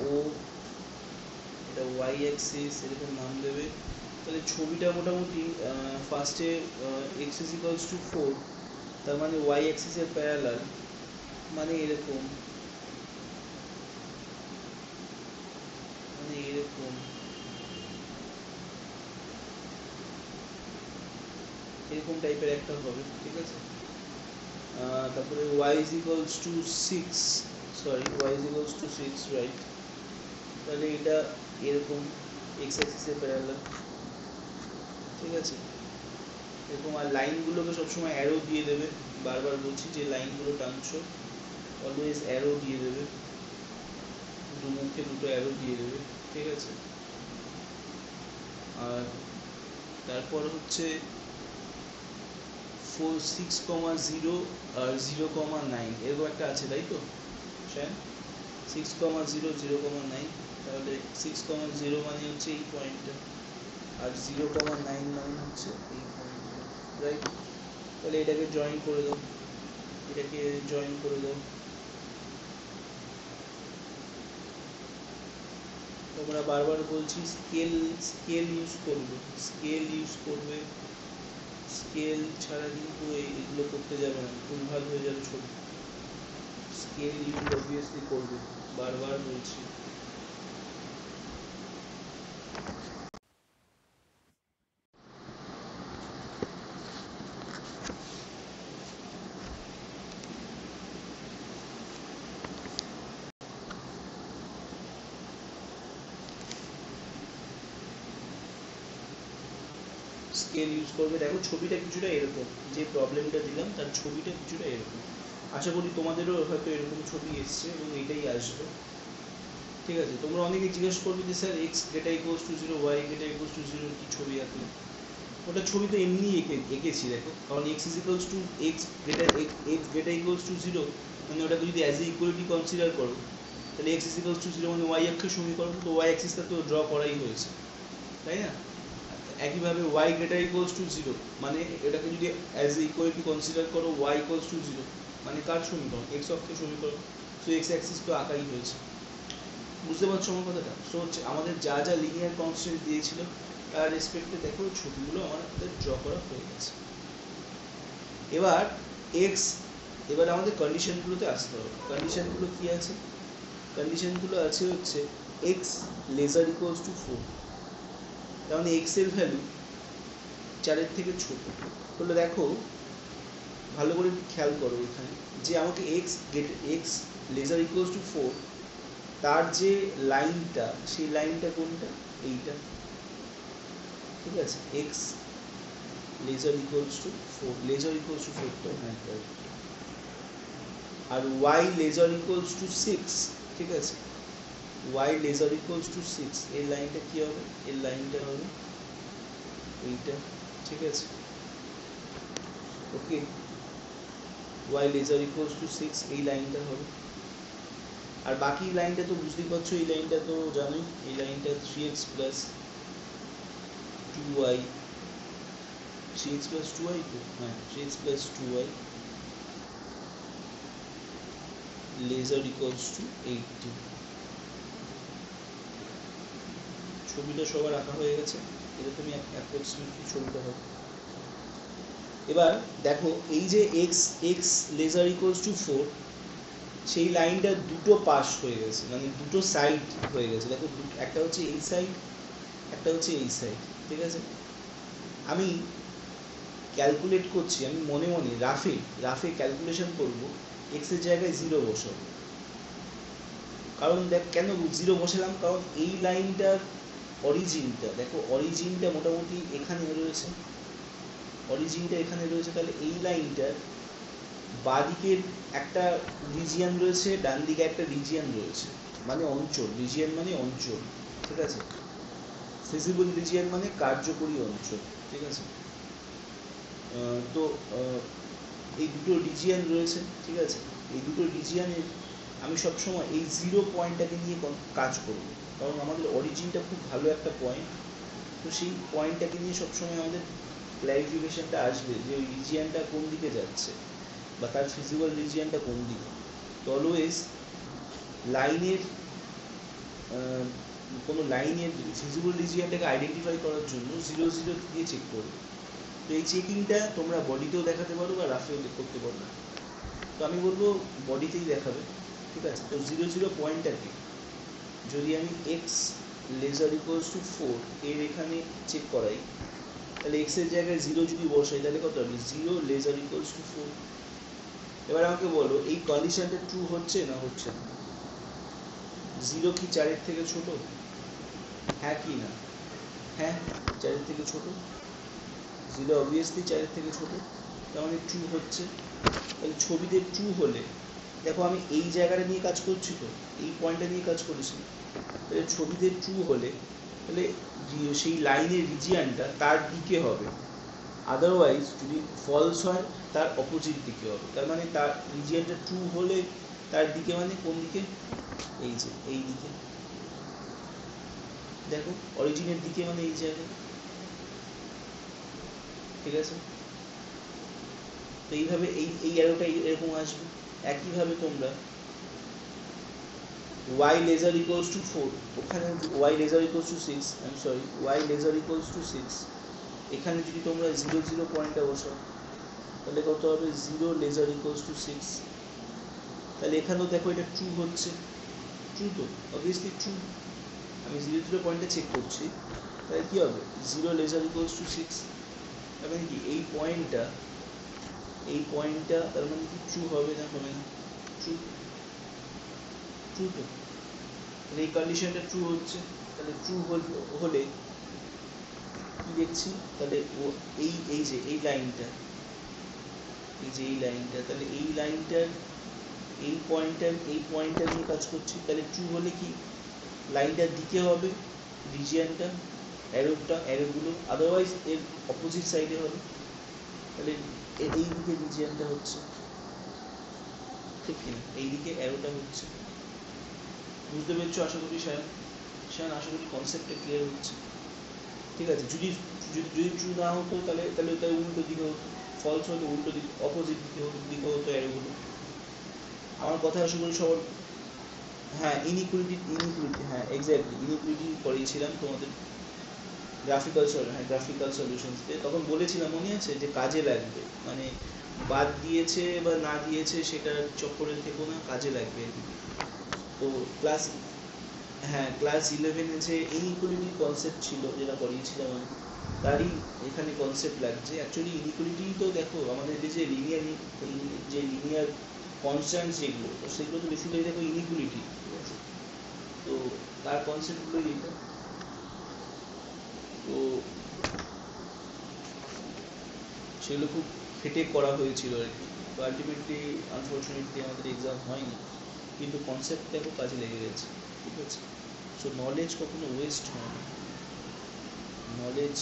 ও, এটা Y Axis, এরকম নাম দেবে। তাহলে ছবিটা মোটামুটি ফার্স্টে এক্স ইজ ইকুয়ালস টু 4, তার মানে ওয়াই অ্যাক্সিসের প্যারালাল, মানে এরকম, মানে এরকম এরকম টাইপের একটা হবে, ঠিক আছে। তারপরে y is equals to 6, sorry y is equals to 6, right. তাহলে এটা এরকম x অ্যাক্সিসের প্যারালাল, ঠিক আছে। এরকম, আর লাইনগুলোকে সবসময় অ্যারো দিয়ে দেবে, বারবার বলছি যে লাইনগুলো টানছো অলওয়েজ অ্যারো দিয়ে দেবে, দু মুখে দুটো অ্যারো দিয়ে দেবে, ঠিক আছে। আর তারপর হচ্ছে 6,0 আর 0,9 এরকম একটা আছে, তাই তো? 6,0 0,9, তাহলে 6,0 মানে হচ্ছে এই পয়েন্টটা, আর 0,9 মানে হচ্ছে এই পয়েন্টটা, রাইট। তাহলে এটাকে জয়েন করে দাও, এটাকে জয়েন করে দাও। তোমরা বারবার বলছি স্কেল ইউজ করবে, স্কেল ইউজ করবে, স্কেল ছাড়া কিন্তু এগুলো করতে যাবে না, ভুলভাল হয়ে যাবে ছবি। স্কেল ইউজ অবভিয়াসলি করবে, বারবার বলছি। স্কেল ইউজ করবে। দেখো ছবিটা কিছুটা এরকম, যে প্রবলেমটা দিলাম তার ছবিটা কিছুটা এরকম। আশা করি তোমাদেরও হয়তো এরকম ছবি এসছে এবং এটাই আসবে, ঠিক আছে। তোমরা অনেকে জিজ্ঞেস করবে যে sir X greater equals to 0, Y greater equals to 0 কি ছবি আঁকলে? ওটা ছবি তো এমনি এঁকেছি, দেখো, কারণ x is equals to x greater equals to 0, মানে ওটাকে যদি অ্যাজ এ ইকুয়ালিটি কনসিডার করো, তাহলে এক্স ইজ ইকুয়ালস টু 0 মানে ওয়াই অক্ষের সমীকরণ, তো ওয়াই অ্যাক্সিসটা তো ড্র করাই হয়েছে, তাই না? একইভাবে ওয়াই গ্রেটার ইকুয়ালস টু 0, মানে এটাকে যদি অ্যাজ এ ইকুয়ালিটি কনসিডার করো, ওয়াই ইকুয়ালস টু 0 মানে কার সমীকরণ? এক্স অক্ষের সমীকরণ, তো এক্স অ্যাক্সিস তো আঁকাই হয়েছে। বুঝতে পারছো আমার কথাটা? সো আমাদের যা যা লিনিয়ার কনস্ট্যান্ট দিয়েছিল তার রেসপেক্টে দেখো ছবিগুলো আমাদের ড্র করা হয়ে গেছে। এবার এক্স, এবার আমাদের কন্ডিশনগুলোতে আসতে হবে। কন্ডিশনগুলো কি আছে? কন্ডিশনগুলো আছে হচ্ছে এক্স লেসার ইকুয়ালস টু 4, তার মানে এক্স এর ভ্যালু 4-এর থেকে ছোট হলে, দেখো ভালো করে খেয়াল করো এখানে, যে আমাকে এক্স লেসার ইকুয়ালস টু 4, তার যে লাইনটা, সেই লাইনটা কোনটা? এইটা, ঠিক আছে। X lesser equals to 4, lesser equals to 4 তো হ্যাঁ, আর ওয়াই লেজার ইকুয়ালস টু 6, ঠিক আছে। ওয়াই লেজার ইকুয়ালস টু 6, এই লাইনটা কি হবে? এই লাইনটা হবে এইটা, ঠিক আছে। ওকে, ওয়াই লেজার ইকুয়ালস টু 6, এই লাইনটা হবে। আর বাকি লাইনটা তো বুঝতেই পারছো, এই লাইনটা তো জানোই, এই লাইনটা 3x plus 2y, 3x plus 2y তো, হ্যাঁ 3x plus 2y lesser equals to 80। ছবিটা সবার আঁকা হয়ে গেছে, এরকমই অ্যাপ্রক্সিমেটলি ছবিটা হবে। এবার দেখো এই যে এক্স লেজার ইকুয়ালস টু 4, সেই লাইনটা দুটো পাশ হয়ে গেছে, মানে দুটো সাইড হয়ে গেছে। দেখো একটা হচ্ছে এই সাইড, একটা হচ্ছে এই সাইড, ঠিক আছে। আমি ক্যালকুলেট করছি, আমি মনে মনে রাফে ক্যালকুলেশন করব, এক্সের জায়গায় 0 বসাবো। কারণ দেখ কেন 0 বসালাম, কারণ এই লাইনটার অরিজিনটা, দেখো অরিজিনটা মোটামুটি এখানে রয়েছে, অরিজিনটা এখানে রয়েছে, তাহলে এই লাইনটার বাঁদিকের একটা রিজিয়ান রয়েছে, ডান দিকে একটা রিজিয়ান রয়েছে, মানে অঞ্চল, রিজিয়ান মানে অঞ্চল, ঠিক আছে। ফিজিবল রিজিয়ান মানে কার্যকরী অঞ্চল, ঠিক আছে। তো এই দুটো রিজিয়ান রয়েছে, ঠিক আছে। এই দুটো রিজিয়ানের আমি সবসময় এই 0 পয়েন্টটাকে নিয়ে কাজ করব, কারণ আমাদের অরিজিনটা খুব ভালো একটা পয়েন্ট, তো সেই পয়েন্টটাকে নিয়ে সবসময় আমাদের ক্ল্যারিফিকেশনটা আসবে যে ওই রিজিয়ানটা কোন দিকে যাচ্ছে বা তার ফিজিক্যাল রিজিয়ানটা কোন দিকে। তো অলওয়েজ লাইনের কোনো লাইনের ফিজিবল রিজিয়নটাকে আইডেন্টিফাই করার জন্য 0 0 দিয়ে চেক করবে। তো এই চেকিংটা তোমরা বডিতেও দেখাতে পারো বা রাফেও করতে পারো। তো আমি বলবো বডিতেই দেখাবে, ঠিক আছে। তো 0 0 পয়েন্টটাকে যদি আমি এক্স লেজার ইকুয়ালস টু 4 এর এখানে চেক করাই, তাহলে এক্স এর জায়গায় 0 যদি বসাই তাহলে কত হবে? 0 লেজার ইকুয়ালস টু 4। এবার আমাকে বলো এই কন্ডিশনটা ট্রু হচ্ছে না হচ্ছে না? 0 কি 4 থেকে ছোট? হ্যাঁ কি না? হ্যাঁ, 4 থেকে ছোট। 0 অবভিয়াসলি 4 থেকে ছোট, তার মানে ট্রু হচ্ছে। তাহলে ছবিতে ট্রু হলে দেখো আমি এই জায়গাটা নিয়ে কাজ করছি, তো এই পয়েন্টটা নিয়ে কাজ করেছি। তাহলে ছবিতে ট্রু হলে তাহলে সেই লাইনের রিজিয়ানটা তার দিকে হবে, আদারওয়াইজ যদি ফলস হয় তার অপোজিট দিকে হবে। তার মানে তার রিজিয়ানটা ট্রু হলে তার দিকে মানে কোন দিকে? এই যে এই দিকে, দেখো অরিজিনের দিকে মানে এই জায়গায়, ঠিক আছে। তো এইভাবে এই অ্যারোটা এরকম আসবে। একইভাবে তোমরা y laser equals to 4, ওখানে y laser equals to 6, I'm sorry, y laser equals to 6, এখানে যদি তোমরা 0 0 পয়েন্টটা বসাও তাহলে কত হবে? 0 laser equals to 6। তাহলে এখানেও দেখো এটা ট্রু হচ্ছে, ট্রু তো অবভিয়াসলি ট্রু। আমি 0 0 পয়েন্টটা চেক করছি, তাহলে কি হবে? 0 laser equals to 6। তার মানে কি এই পয়েন্টটা তার মানে কি ট্রু হবে না হবে না? ট্রু, ট্রু তো। তাহলে এই কন্ডিশনটা ট্রু হচ্ছে। তাহলে ট্রু হলে কি দেখছি? তাহলে ও এই যে এই লাইনটা, তাহলে এই লাইনটার এই পয়েন্টটা নিয়ে কাজ করছি। তাহলে ট্রু হলে কি লাইনটার দিকে হবে রিজিয়নটা, অ্যারোগুলো, আদারওয়াইজ এর অপোজিট সাইডে হবে। তাহলে এই দিকে রিজিয়নটা হচ্ছে, ঠিক কিনা? এই দিকে অ্যারোটা হচ্ছে। বুঝতে পেরেছো আশা করি শায়ন আশা করি কনসেপ্টটা ক্লিয়ার হচ্ছে, ঠিক আছে। যদি ট্রু না হতো তাহলে উল্টো দিকে হতো, ফলস হতো উল্টো দিকে, অপোজিট দিকে হতো অ্যারোগুলো। আমার কথা আশা করি সবার। হ্যাঁ ইনইকুয়ালিটি, হ্যাঁ এক্স্যাক্টলি ইনইকুয়ালিটি পড়িয়েছিলাম তোমাদের গ্রাফিক্যাল সলিউশনসতে। তখন বলেছিলাম মনে আছে যে কাজে লাগবে, মানে বাদ দিয়েছে বা না দিয়েছে সেটার চক্করে থেকো না, কাজে লাগবে। তো ক্লাস 11-এ যে ইনইকুয়ালিটি কনসেপ্ট ছিল যেটা পড়িয়েছিলাম আমি, তারই এখানে কনসেপ্ট লাগছে। অ্যাকচুয়ালি ইনইকুয়ালিটি তো দেখো আমাদের যে লিনিয়ার কনস্ট্যান্ট যেগুলো, তো সেগুলো তো বেসিক্যালি দেখো ইনইকুয়ালিটি, ঠিক আছে। তো তার কনসেপ্টগুলোই এটা। তো সেগুলো খুব খেটে করা হয়েছিল আর কি। তো আলটিমেটলি আনফর্চুনেটলি আমাদের এক্সাম হয়নি, কিন্তু কনসেপ্ট দেখো কাজে লেগে গেছে, ঠিক আছে। সো নলেজ কখনো ওয়েস্ট হয় না, নলেজ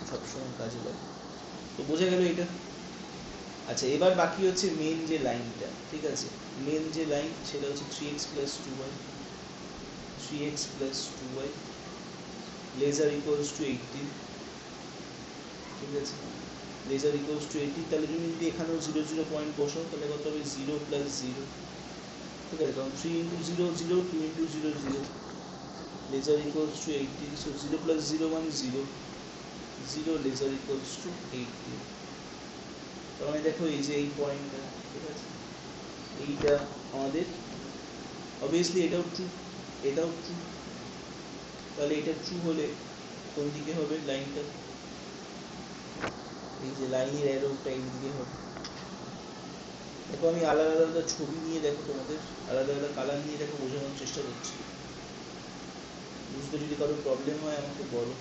সবসময় কাজে লাগে। তো বোঝা গেল এটা। আচ্ছা এবার বাকি হচ্ছে মেন যে লাইনটা, ঠিক আছে। মেন যে লাইন সেটা হচ্ছে 3x plus 2y, 3x plus 2y lesser equals to 80, ঠিক আছে। লেজার ইকুয়ালস টু 80, তাহলে তুমি যদি এখানেও 0 0 পয়েন্ট বসাও তাহলে কত হবে? 0 plus 0, ঠিক আছে। কারণ 3 into 0 0, 2 into 0 0, lesser equals to 80, so 0 plus 0 মানে 0, 0 লেজার ইকুয়ালস টু 80। তার মানে দেখো এই যে এই পয়েন্টটা, ঠিক আছে, এইটা আমাদের অবভিয়াসলি এটাও ট্রু, এটাও ট্রু। তাহলে এটা ট্রু হলে কোন দিকে হবে লাইনটা? এই যে লাইনের অ্যারোটা এই দিকে হবে। দেখো আমি আলাদা আলাদা ছবি নিয়ে দেখো তোমাদের আলাদা আলাদা কালার নিয়ে দেখো বোঝানোর চেষ্টা করছি। বুঝতে যদি কারো প্রবলেম হয় আমাকে বলো।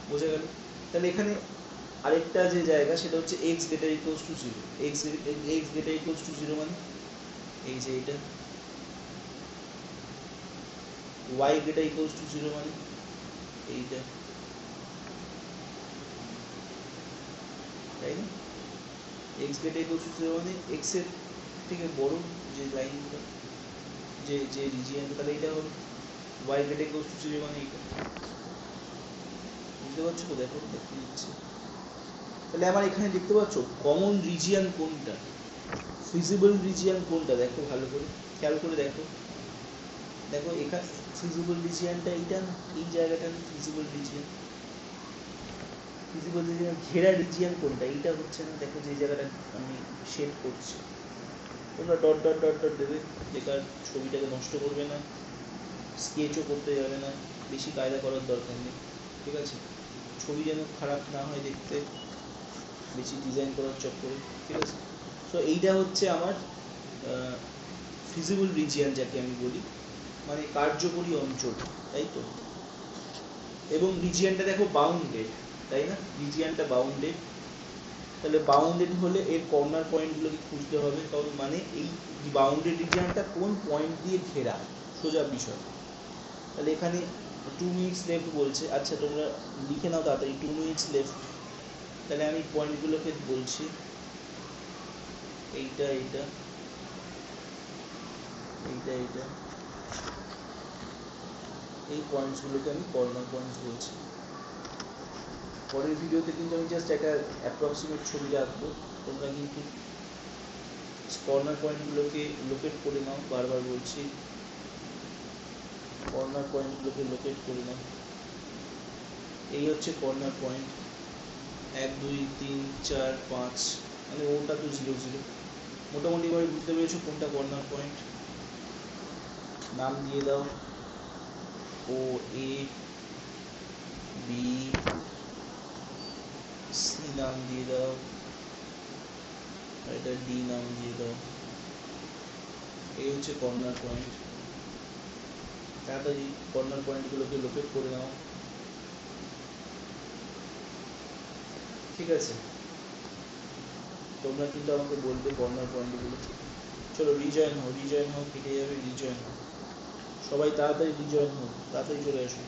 বোঝা গেল? তাহলে এখানে আরেকটা যে জায়গা সেটা হচ্ছে x greater equals to 0, x greater equals to 0 মানে এই যে এটা, y greater equals to 0 মানে এইটা, তাই না? x greater equals to 0 মানে x এর থেকে বড় যে লাইনটা, যে রিজিয়ন, তাহলে এটা হলো y greater equals to 0 মানে এইটা। বুঝতে পারছো তো? দেখো দেখতে দিচ্ছি। তাহলে আমার এখানে দেখতে পাচ্ছ কমন রিজিয়ন কোনটা, ফিজিবল রিজিয়ন কোনটা, দেখো ভালো করে খেয়াল করে দেখো। দেখো এখানে ফিজিবল রিজিয়নটা এইটা না, এই জায়গাটা না ফিজিবল রিজিয়ন। ফিজিবল রিজিয়ন ঘেরা রিজিয়ন কোনটা, এইটা হচ্ছে না। দেখো যে জায়গাটা আমি শেড করছি, তোমরা ডট ডট ডট ডট দেবে, বেকার ছবিটাকে নষ্ট করবে না, স্কেচও করতে যাবে না, বেশি কায়দা করার দরকার নেই, ঠিক আছে? ছবি যেন খারাপ না হয় দেখতে, বেশি ডিজাইন করার চক্করে, ঠিক আছে? সো এইটা হচ্ছে আমার ফিজিবল রিজিয়ন যাকে আমি বলি, মানে কার্যকরী অঞ্চল, তাই তো? এবং রিজিয়নটা দেখো বাউন্ডেড, তাই না? রিজিয়নটা বাউন্ডেড, তাহলে বাউন্ডেড হলে এর কর্নার পয়েন্টগুলোকে খুঁজতে হবে, কারণ মানে এই বাউন্ডেড রিজিয়নটা কোন পয়েন্ট দিয়ে ঘেরা, সোজা বিষয়। তাহলে এখানে 2 মিনিটস লেফট বলছে, আচ্ছা তোমরা লিখে নাও তাড়াতাড়ি 2 মিনিটস লেফট। তাহলে আমি পয়েন্টগুলোকে বলছি, এইটা এইটা এইটা এইটা, এই পয়েন্টসগুলোকে আমি কর্নার পয়েন্টস বলছি। পরের ভিডিওতে কিন্তু আমি জাস্ট একটা অ্যাপ্রক্সিমেট ছবি রাখবো, তোমরা কিন্তু কর্নার পয়েন্টগুলোকে লোকেট করে নাও, বারবার বলছি কর্নার পয়েন্টগুলোকে লোকেট করে নাও। এই হচ্ছে কর্নার পয়েন্ট, 1 2 3 4 5, মানে ওটা তো 0 0। মোটামুটি এবার বুঝতে পেরেছো কোনটা কর্নার পয়েন্ট। নাম দিয়ে দাও, ও এ বি সি নাম দিয়ে দাও, আর এটা ডি নাম দিয়ে দাও। এই হচ্ছে কর্নার পয়েন্ট। তাড়াতাড়ি কর্নার পয়েন্টগুলোকে লোকেট করে নাও, ঠিক আছে? তোমরা কিন্তু আমাকে বলবে কর্নার পয়েন্টগুলো। চলো রিজয়েন হও, রিজয়েন হও, কেটে যাবে, রিজয়েন হও, সবাই তাড়াতাড়ি রিজয়েন হও, তাড়াতাড়ি চলে আসো।